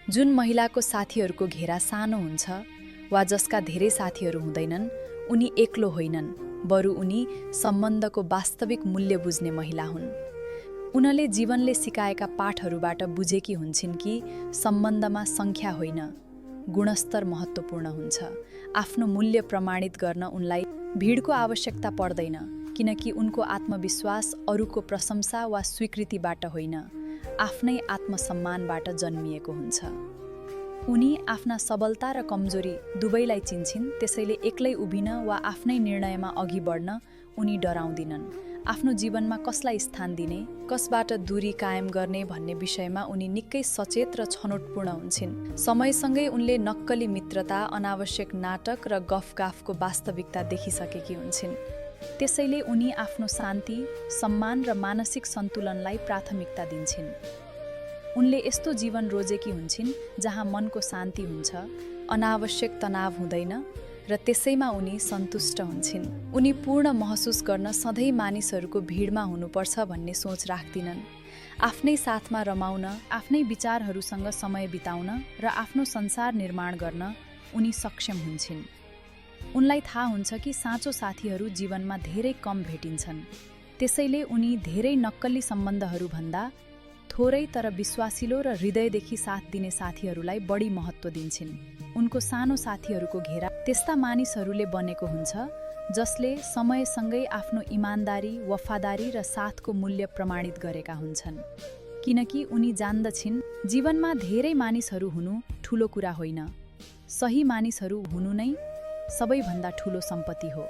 जुन महिलाको साथीहरूको घेरा सानो हुन्छ वा जसका धेरै साथीहरू हुँदैनन्, उनी एक्लो होइनन्, बरु उनी सम्बन्धको वास्तविक मूल्य बुझ्ने महिला हुन्। उनले जीवनले सिकाएका पाठहरूबाट बुझेकी हुन्छन् कि सम्बन्धमा सङ्ख्या होइन, गुणस्तर महत्त्वपूर्ण हुन्छ। आफ्नो मूल्य प्रमाणित गर्न उनलाई भिडको आवश्यकता पर्दैन, किनकि उनको आत्मविश्वास अरूको प्रशंसा वा स्वीकृतिबाट होइन, आफ्नै आत्मसम्मानबाट जन्मिएको हुन्छ। उनी आफ्ना सबलता र कमजोरी दुवैलाई चिन्छिन्, त्यसैले एक्लै उभिन वा आफ्नै निर्णयमा अघि बढ्न उनी डराउँदिनन्। आफ्नो जीवनमा कसलाई स्थान दिने, कसबाट दूरी कायम गर्ने भन्ने विषयमा उनी निकै सचेत र छनौटपूर्ण हुन्छन्। समयसँगै उनले नक्कली मित्रता, अनावश्यक नाटक र गफगाफको वास्तविकता देखिसकेकी हुन्छन्। त्यसैले उनी आफ्नो शान्ति, सम्मान र मानसिक सन्तुलनलाई प्राथमिकता दिन्छन्। उनले यस्तो जीवन रोजेकी हुन्छन् जहाँ मनको शान्ति हुन्छ, अनावश्यक तनाव हुँदैन र त्यसैमा उनी सन्तुष्ट हुन्छन्। उनी पूर्ण महसुस गर्न सधैँ मानिसहरूको भिडमा हुनुपर्छ भन्ने सोच राख्दिनन्। आफ्नै साथमा रमाउन, आफ्नै विचारहरूसँग समय बिताउन र आफ्नो संसार निर्माण गर्न उनी सक्षम हुन्छन्। उनलाई थाहा हुन्छ कि साँचो साथीहरू जीवनमा धेरै कम भेटिन्छन्। त्यसैले उनी धेरै नक्कली सम्बन्धहरूभन्दा थोरै तर विश्वासिलो र हृदयदेखि साथ दिने साथीहरूलाई बढी महत्त्व दिन्छन्। उनको सानो साथीहरूको घेरा त्यस्ता मानिसहरूले बनेको हुन्छ जसले समयसँगै आफ्नो इमानदारी, वफादारी र साथको मूल्य प्रमाणित गरेका हुन्छन्। किनकि उनी जान्दछिन् जीवनमा धेरै मानिसहरू हुनु ठुलो कुरा होइन, सही मानिसहरू हुनु नै सबैभन्दा ठुलो सम्पत्ति हो।